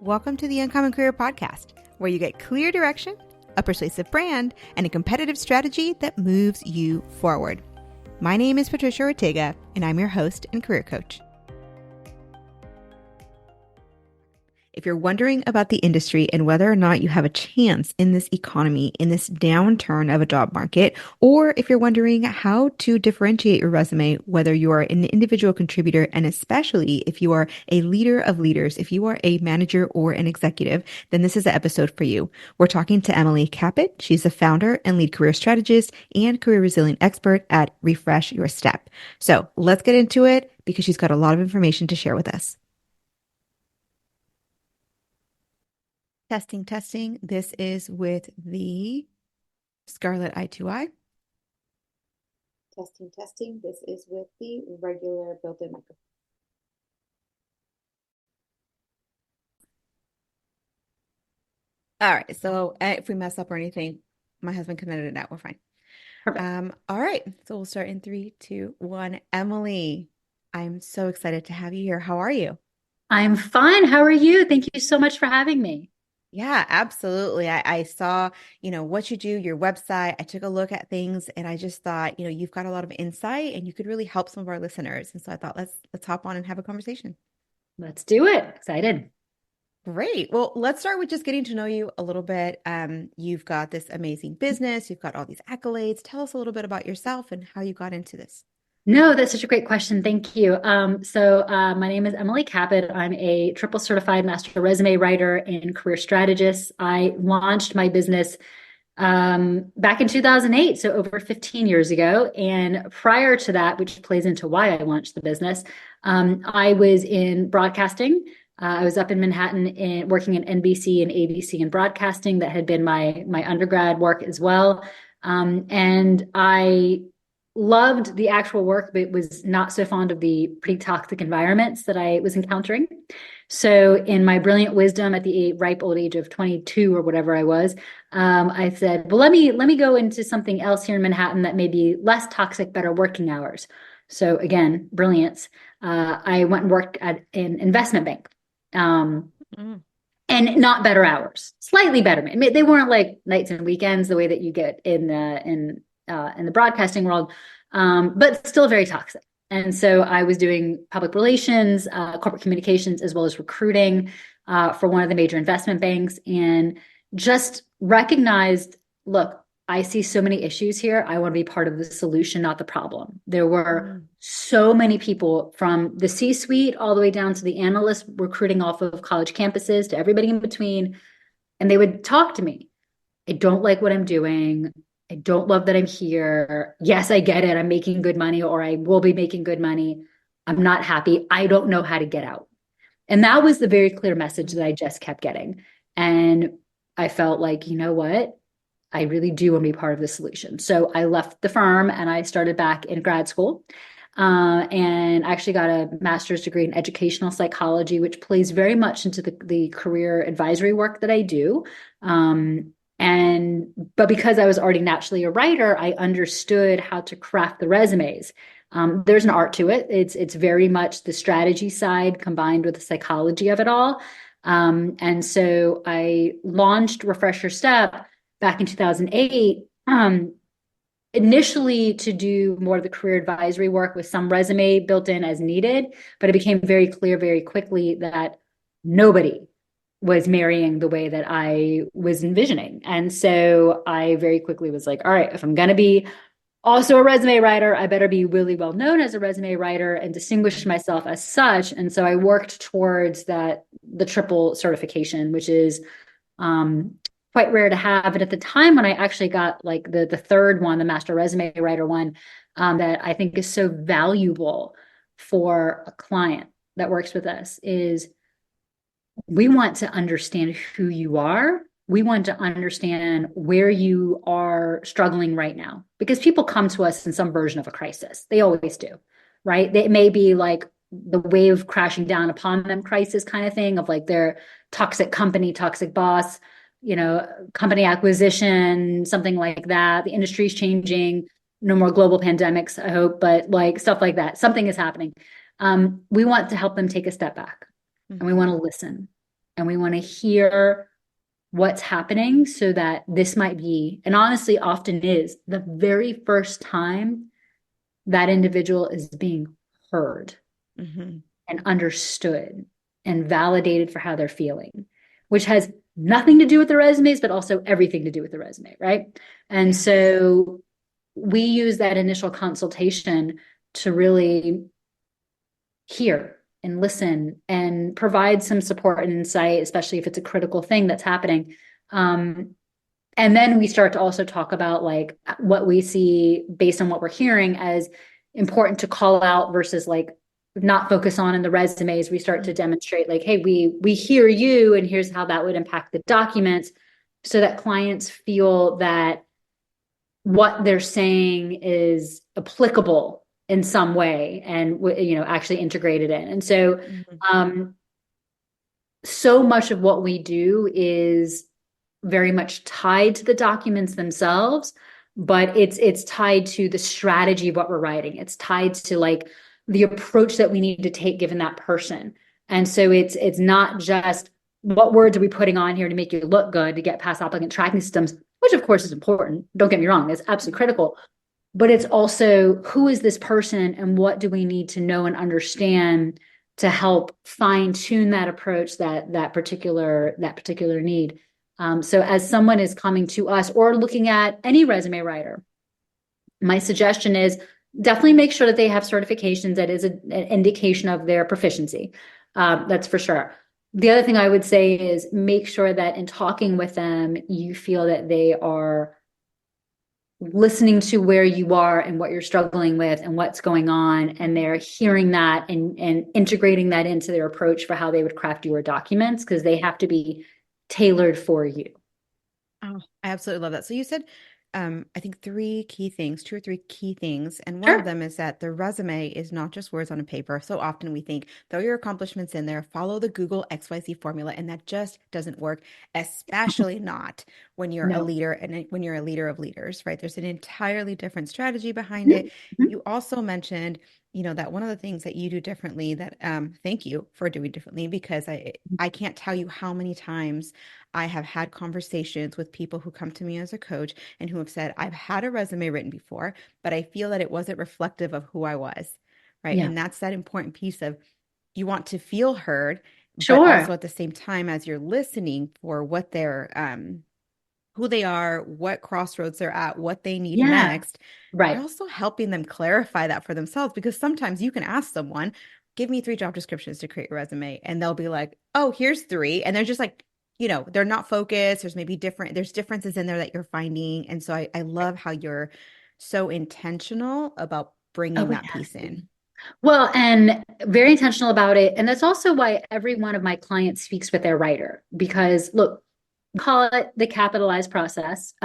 Welcome to the Uncommon Career Podcast, where you get clear direction, a persuasive brand, and a competitive strategy that moves you forward. My name is Patricia Ortega, and I'm your host and career coach. If you're wondering about the industry and whether or not you have a chance in this economy, in this downturn of a job market, or if you're wondering how to differentiate your resume, whether you are an individual contributor, and especially if you are a leader of leaders, if you are a manager or an executive, then this is the episode for you. We're talking to Emily Kapit. She's the founder and lead career strategist and career resilient expert at Refresh Your Step. So let's get into it because she's got a lot of information to share with us. Testing. This is with the Scarlett I2I. Testing. This is with the regular built-in microphone. All right. So if we mess up or anything, my husband can edit it out. We're fine. Perfect. All right. So we'll start in 3, 2, 1. Emily, I'm so excited to have you here. How are you? I'm fine. How are you? Thank you so much for having me. Yeah, absolutely. I saw, what you do, your website. I took a look at things and I just thought, you've got a lot of insight and you could really help some of our listeners. And so I thought, let's hop on and have a conversation. Let's do it. Excited. Great. Well, let's start with just getting to know you a little bit. You've got this amazing business. You've got all these accolades. Tell us a little bit about yourself and how you got into this. No, that's such a great question. Thank you. My name is Emily Kapit. I'm a triple certified master resume writer and career strategist. I launched my business back in 2008, so over 15 years ago. And prior to that, which plays into why I launched the business, I was in broadcasting. I was up in Manhattan working in NBC and ABC and broadcasting. That had been my undergrad work as well. And I loved the actual work, but was not so fond of the pretty toxic environments that I was encountering. So in my brilliant wisdom at the ripe old age of 22 or whatever I was, I said, well, let me go into something else here in Manhattan that may be less toxic, better working hours. So again, brilliance. I went and worked at an investment bank. And not better hours, slightly better. They weren't like nights and weekends the way that you get in the broadcasting world, but still very toxic. And so I was doing public relations, corporate communications, as well as recruiting for one of the major investment banks, and just recognized, look, I see so many issues here. I want to be part of the solution, not the problem. There were so many people from the C-suite all the way down to the analysts recruiting off of college campuses to everybody in between. And they would talk to me. I don't like what I'm doing. I don't love that I'm here. Yes, I get it. I'm making good money, or I will be making good money. I'm not happy. I don't know how to get out. And that was the very clear message that I just kept getting. And I felt like, you know what? I really do want to be part of the solution. So I left the firm and I started back in grad school. And actually got a master's degree in educational psychology, which plays very much into the career advisory work that I do. But because I was already naturally a writer, I understood how to craft the resumes. There's an art to it. It's very much the strategy side combined with the psychology of it all. And so I launched Refresh Your Step back in 2008, initially to do more of the career advisory work with some resume built in as needed. But it became very clear very quickly that nobody was marrying the way that I was envisioning. And so I very quickly was like, all right, if I'm going to be also a resume writer, I better be really well known as a resume writer and distinguish myself as such. And so I worked towards the triple certification, which is quite rare to have. And at the time when I actually got like the third one, the master resume writer one, that I think is so valuable for a client that works with us, is we want to understand who you are. We want to understand where you are struggling right now, because people come to us in some version of a crisis. They always do, right? It may be like the wave crashing down upon them crisis kind of thing, of like their toxic company, toxic boss, company acquisition, something like that. The industry's changing. No more global pandemics, I hope, but like stuff like that. Something is happening. We want to help them take a step back, and we want to listen. and we want to hear what's happening so that this might be, and honestly, often is the very first time that individual is being heard Mm-hmm. and understood and validated for how they're feeling, which has nothing to do with the resumes, but also everything to do with the resume, right? And Yeah. so we use that initial consultation to really hear and listen and provide some support and insight, especially if it's a critical thing that's happening. And then we start to also talk about like what we see based on what we're hearing as important to call out versus like not focus on in the resumes. We start to demonstrate like, hey, we hear you, and here's how that would impact the documents, so that clients feel that what they're saying is applicable in some way and actually integrated in. And so Mm-hmm. um so much of what we do is very much tied to the documents themselves, but it's tied to the strategy of what we're writing. It's tied to like the approach that we need to take given that person. And so it's not just what words are we putting on here to make you look good to get past applicant tracking systems, which of course is important. Don't get me wrong, it's absolutely critical. But it's also who is this person and what do we need to know and understand to help fine tune that approach, that particular need. So as someone is coming to us or looking at any resume writer, my suggestion is definitely make sure that they have certifications that is an indication of their proficiency. That's for sure. The other thing I would say is make sure that in talking with them, you feel that they are listening to where you are and what you're struggling with and what's going on, and they're hearing that and integrating that into their approach for how they would craft your documents, because they have to be tailored for you. Oh, I absolutely love that. So you said, I think three key things, two or three key things. And one of Sure. them is that the resume is not just words on a paper. So often we think, throw your accomplishments in there, follow the Google XYZ formula, and that just doesn't work, especially not when you're a No. leader and when you're a leader of leaders, right? There's an entirely different strategy behind it. Mm-hmm. You also mentioned, that one of the things that you do differently that thank you for doing differently, because I can't tell you how many times I have had conversations with people who come to me as a coach and who have said, I've had a resume written before, but I feel that it wasn't reflective of who I was, right? Yeah. And that's that important piece of you want to feel heard, but Sure. also at the same time, as you're listening for what they're, who they are, what crossroads they're at, what they need Yeah. next, you're Right. also helping them clarify that for themselves, because sometimes you can ask someone, give me 3 job descriptions to create a resume, and they'll be like, oh, here's 3. And they're just like, they're not focused. There's differences in there that you're finding. And so I love how you're so intentional about bringing Oh, that yeah. piece in. Well, and very intentional about it. And that's also why every one of my clients speaks with their writer, because look, call it the capitalized process,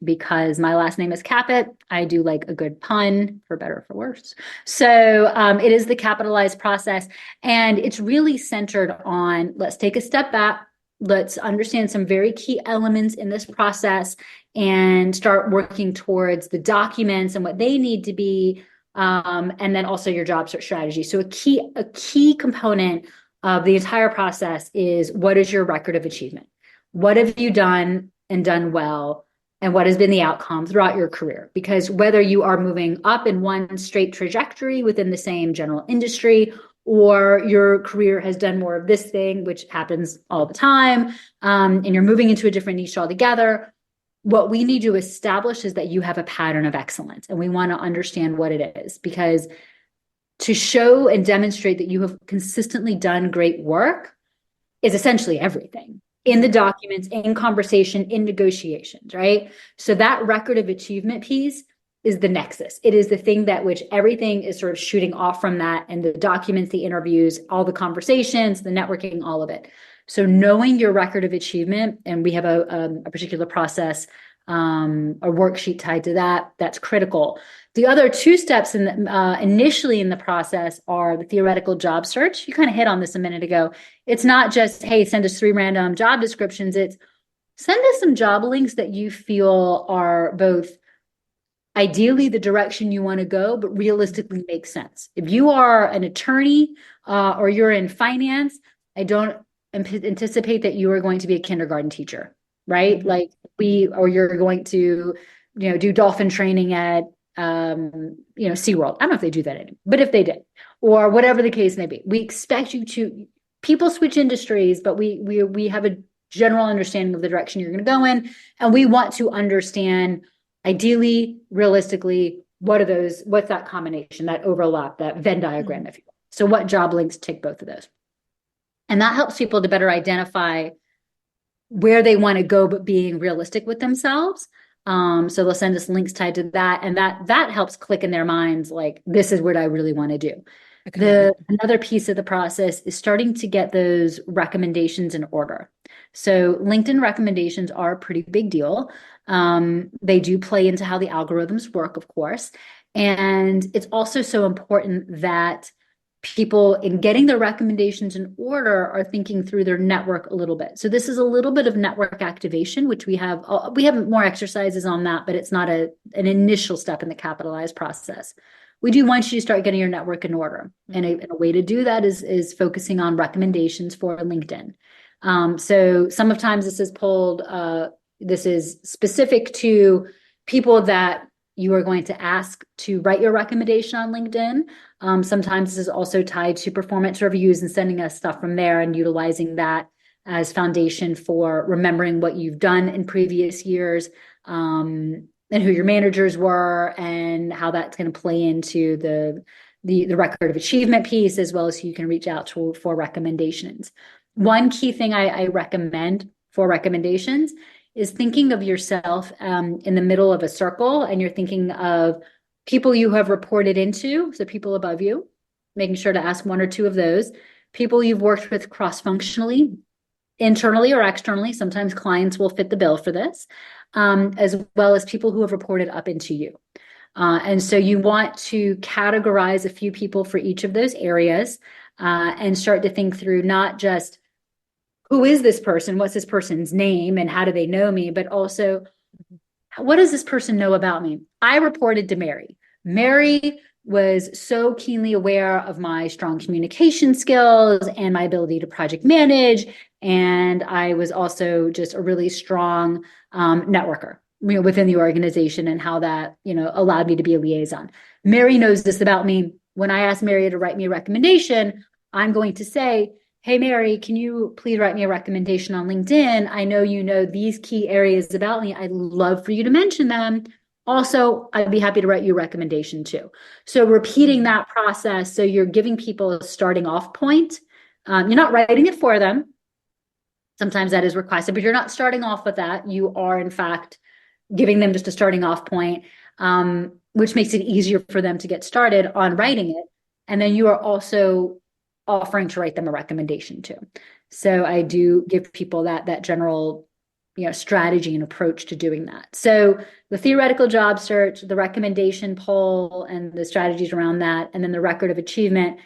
because my last name is Kapit. I do like a good pun, for better or for worse. So it is the capitalized process. And it's really centered on, let's take a step back. Let's understand some very key elements in this process and start working towards the documents and what they need to be, and then also your job search strategy. So a key component of the entire process is, what is your record of achievement? What have you done and done well? And what has been the outcome throughout your career? Because whether you are moving up in one straight trajectory within the same general industry, or your career has done more of this thing, which happens all the time, and you're moving into a different niche altogether, what we need to establish is that you have a pattern of excellence. And we want to understand what it is, because to show and demonstrate that you have consistently done great work is essentially everything in the Yeah. documents, in conversation, in negotiations, right? So that record of achievement piece is the nexus. It is the thing that which everything is sort of shooting off from that, and the documents, the interviews, all the conversations, the networking, all of it. So knowing your record of achievement, and we have a particular process, a worksheet tied to that, that's critical. The other two steps initially in the process are the theoretical job search. You kind of hit on this a minute ago. It's not just, hey, send us 3 random job descriptions. It's send us some job links that you feel are both ideally the direction you want to go, but realistically make sense. If you are an attorney or you're in finance, I don't anticipate that you are going to be a kindergarten teacher, right? Mhm. Like or you're going to, do dolphin training at, SeaWorld. I don't know if they do that anymore, but if they did, or whatever the case may be, we expect you to, people switch industries, but we have a general understanding of the direction you're going to go in. And we want to understand, ideally, realistically, what's that combination, that overlap, that Venn diagram, Mhm. if you will. So what job links tick both of those? And that helps people to better identify where they want to go, but being realistic with themselves. So they'll send us links tied to that, and that helps click in their minds, like, this is what I really want to do. A The commitment. another piece of the process is starting to get those recommendations in order. So LinkedIn recommendations are a pretty big deal. They do play into how the algorithms work, of course. And it's also so important that people, in getting their recommendations in order, are thinking through their network a little bit. So this is a little bit of network activation, which we have more exercises on that, but it's not an initial step in the Kapitalize process. We do want you to start getting your network in order. And a way to do that is focusing on recommendations for LinkedIn. So sometimes this is specific to people that you are going to ask to write your recommendation on LinkedIn. Sometimes this is also tied to performance reviews and sending us stuff from there and utilizing that as foundation for remembering what you've done in previous years, and who your managers were, and how that's going to play into the record of achievement piece, as well as who you can reach out to for recommendations. One key thing I recommend for recommendations is thinking of yourself in the middle of a circle, and you're thinking of people you have reported into, so people above you, making sure to ask one or two of those, people you've worked with cross-functionally, internally or externally. Sometimes clients will fit the bill for this, as well as people who have reported up into you. And so you want to categorize a few people for each of those areas, and start to think through not just who is this person, what's this person's name, and how do they know me, but also what does this person know about me? I reported to Mary. Mary was so keenly aware of my strong communication skills and my ability to project manage. And I was also just a really strong networker, within the organization, and how that, allowed me to be a liaison. Mary knows this about me. When I ask Mary to write me a recommendation, I'm going to say, hey, Mary, can you please write me a recommendation on LinkedIn? I know you know these key areas about me. I'd love for you to mention them. Also, I'd be happy to write you a recommendation too. So repeating that process, so you're giving people a starting off point. You're not writing it for them. Sometimes that is requested, but you're not starting off with that. You are, in fact, giving them just a starting off point, which makes it easier for them to get started on writing it. And then you are also offering to write them a recommendation too. So I do give people that general, strategy and approach to doing that. So the theoretical job search, the recommendation poll, and the strategies around that, and then the record of achievement,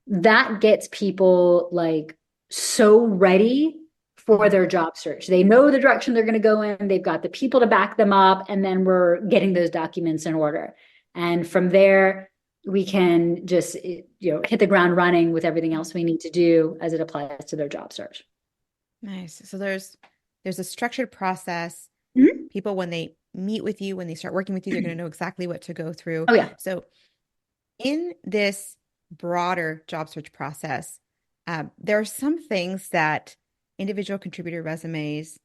that gets people like so ready for their job search. They know the direction they're going to go in. They've got the people to back them up, and then we're getting those documents in order. And from there, we can just, hit the ground running with everything else we need to do as it applies to their job search. Nice. So there's a structured process. Mhm. People, when they meet with you, when they start working with you, they're going to know exactly what to go through. Oh, yeah. So in this broader job search process, there are some things that individual contributor resumes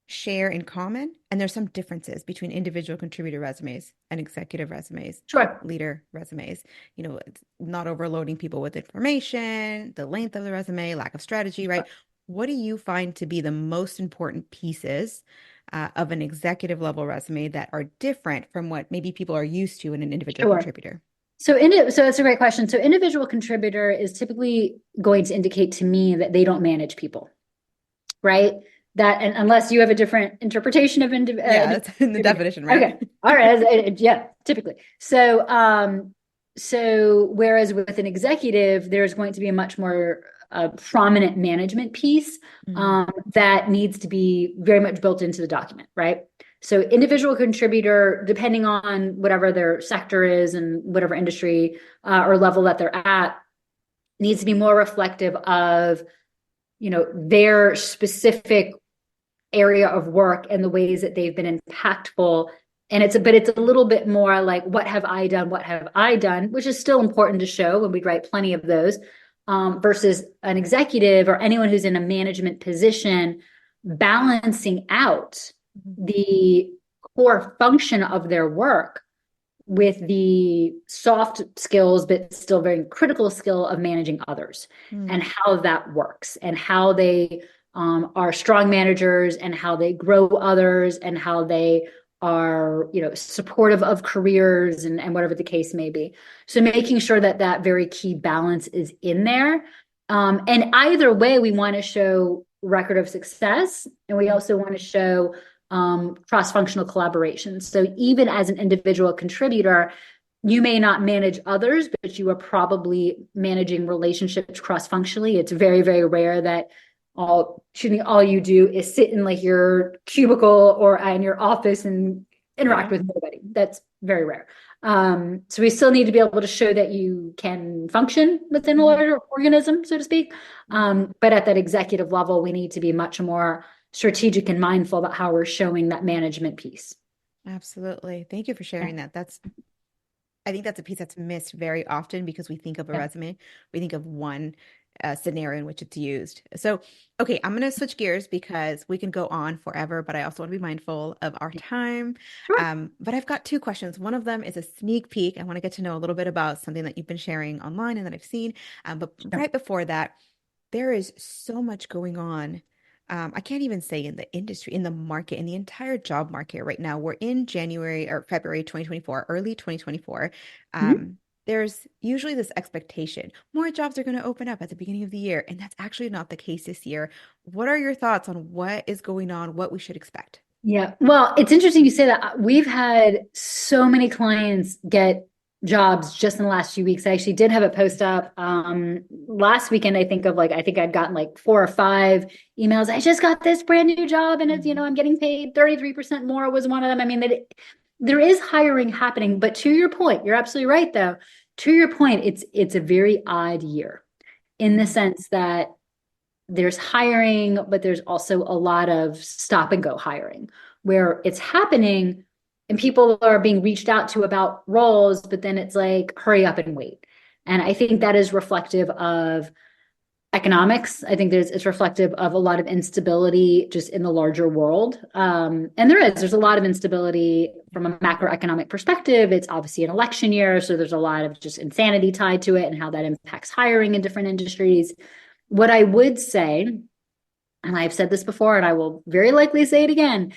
share in common, and there's some differences between individual contributor resumes and executive resumes, Sure. leader resumes. It's not overloading people with information, the length of the resume, lack of strategy, right? What do you find to be the most important pieces of an executive level resume that are different from what maybe people are used to in an individual Sure. contributor? So it's a great question. So individual contributor is typically going to indicate to me that they don't manage people, right? That, and unless you have a different interpretation of Yeah, that's in the contributor. definition, right? Okay. All right. Yeah, typically. So whereas with an executive, there's going to be a much more prominent management piece Mhm. that needs to be very much built into the document, right? So individual contributor, depending on whatever their sector is and whatever industry or level that they're at, needs to be more reflective of, their specific area of work and the ways that they've been impactful. And it's a little bit more like, what have I done? What have I done? Which is still important to show, and we write plenty of those, versus an executive or anyone who's in a management position balancing out the core function of their work with the soft skills, but still very critical skill of managing others, and how that works, and how they are strong managers, and how they grow others, and how they are, supportive of careers, and whatever the case may be. So making sure that that very key balance is in there. And either way, we want to show record of success, and we also want to show cross-functional collaboration. So even as an individual contributor, you may not manage others, but you are probably managing relationships cross-functionally. It's very, very rare that all you do is sit in like your cubicle or in your office and interact with nobody. That's very rare. So we still need to be able to show that you can function within a larger organism, so to speak. But at that executive level, we need to be much more strategic and mindful about how we're showing that management piece. Absolutely. Thank you for sharing that. I think that's a piece that's missed very often because we think of a resume, we think of one scenario in which it's used. So, okay, I'm going to switch gears because we can go on forever, but I also want to be mindful of our time. Sure. But I've got two questions. One of them is a sneak peek. I want to get to know a little bit about something that you've been sharing online and that I've seen. But right before that, there is so much going on. I can't even say in the industry, in the market, in the entire job market right now. We're in January or February 2024, early 2024. Mhm. There's usually this expectation more jobs are going to open up at the beginning of the year, and that's actually not the case this year. What are your thoughts on what is going on, what we should expect? Yeah. Well, it's interesting you say that. We've had so many clients get jobs just in the last few weeks. I actually did have it post up last weekend. I think I'd gotten like 4 or 5 emails. I just got this brand new job, and it's, I'm getting paid 33% more was one of them. I mean, there is hiring happening, but to your point, you're absolutely right though. To your point, it's a very odd year in the sense that there's hiring, but there's also a lot of stop and go hiring where it's happening and people are being reached out to about roles, but then it's like, hurry up and wait. And I think that is reflective of economics. I think it's reflective of a lot of instability just in the larger world. And there's a lot of instability from a macroeconomic perspective. It's obviously an election year, so there's a lot of just insanity tied to it and how that impacts hiring in different industries. What I would say, and I've said this before, and I will very likely say it again,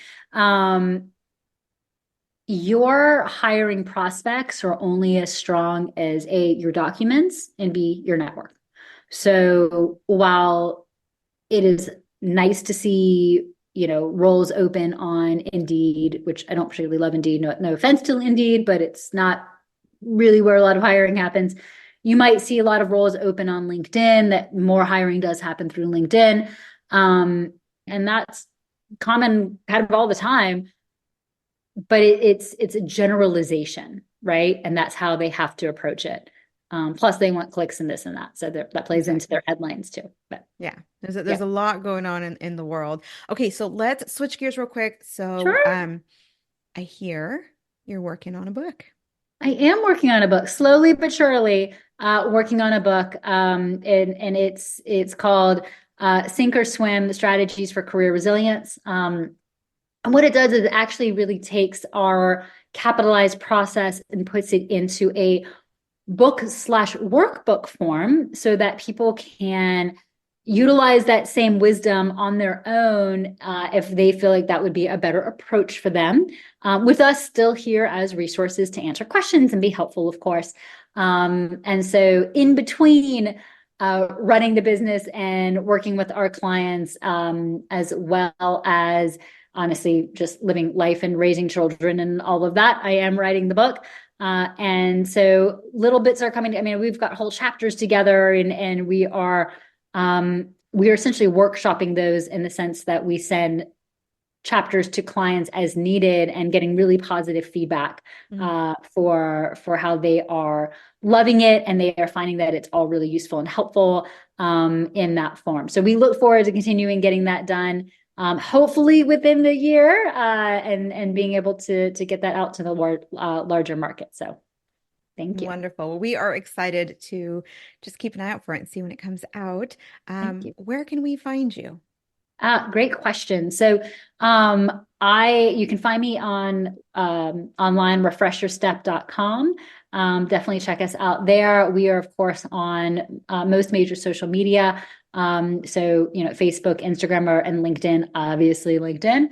your hiring prospects are only as strong as A, your documents, and B, your network. So while it is nice to see, roles open on Indeed, which I don't particularly love Indeed, no offense to Indeed, but it's not really where a lot of hiring happens. You might see a lot of roles open on LinkedIn, that more hiring does happen through LinkedIn. And that's common kind of all the time, but it's a generalization, right? And that's how they have to approach it. Plus they want clicks and this and that. So that plays into their headlines too. But Yeah, there's a lot going on in the world. Okay, so let's switch gears real quick. So, sure. I hear you're working on a book. I am working on a book, slowly but surely, working on a book. And it's called Sink or Swim: Strategies for Career Resilience. And what it does is it actually really takes our Kapitalize process and puts it into a book/workbook form so that people can utilize that same wisdom on their own if they feel like that would be a better approach for them, with us still here as resources to answer questions and be helpful, of course. And so in between running the business and working with our clients, as well as honestly just living life and raising children and all of that, I am writing the book. And so little bits are coming. I mean, we've got whole chapters together, and we are essentially workshopping those in the sense that we send chapters to clients as needed and getting really positive feedback for how they are loving it, and they are finding that it's all really useful and helpful in that form. So we look forward to continuing getting that done, hopefully within the year, and being able to get that out to the larger market. So thank you. Wonderful. Well, we are excited to just keep an eye out for it and see when it comes out. Thank you. Where can we find you? Great question. So, you can find me on online, refresherstep.com. Definitely check us out there. We are, of course, on most major social media. So, Facebook, Instagram, and LinkedIn, obviously LinkedIn.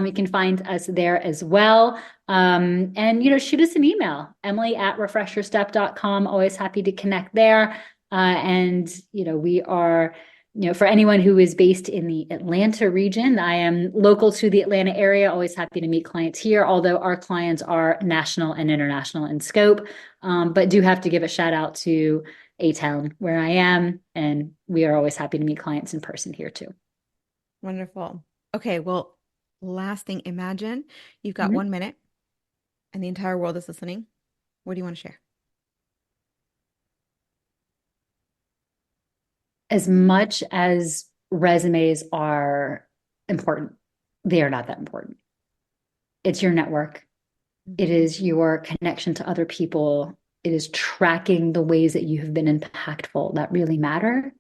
You can find us there as well. And, shoot us an email, emily@refresherstep.com. Always happy to connect there. And, we are, for anyone who is based in the Atlanta region, I am local to the Atlanta area, always happy to meet clients here, although our clients are national and international in scope. But do have to give a shout out to A-Town where I am, and we are always happy to meet clients in person here too. Wonderful. Okay, well, last thing, imagine you've got 1 minute and the entire world is listening. What do you want to share? As much as resumes are important, they are not that important. It's your network. It is your connection to other people. It is tracking the ways that you have been impactful that really matter,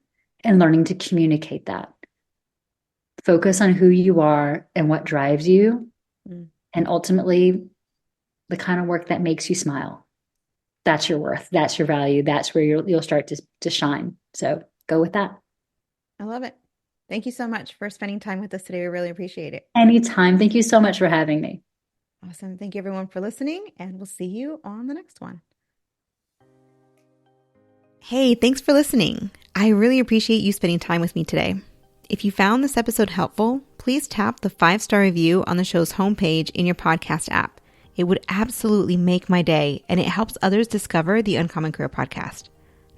and learning to communicate that. Focus on who you are and what drives you, and ultimately the kind of work that makes you smile. That's your worth. That's your value. That's where you'll start to shine. So go with that. I love it. Thank you so much for spending time with us today. We really appreciate it. Anytime. Thank you so much for having me. Awesome. Thank you everyone for listening, and we'll see you on the next one. Hey, thanks for listening. I really appreciate you spending time with me today. If you found this episode helpful, please tap the 5-star review on the show's homepage in your podcast app. It would absolutely make my day, and it helps others discover the Uncommon Career Podcast.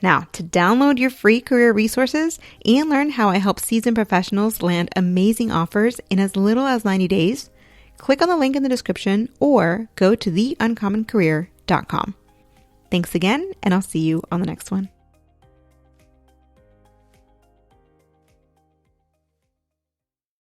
Now, to download your free career resources and learn how I help seasoned professionals land amazing offers in as little as 90 days, click on the link in the description or go to theuncommoncareer.com. Thanks again, and I'll see you on the next one.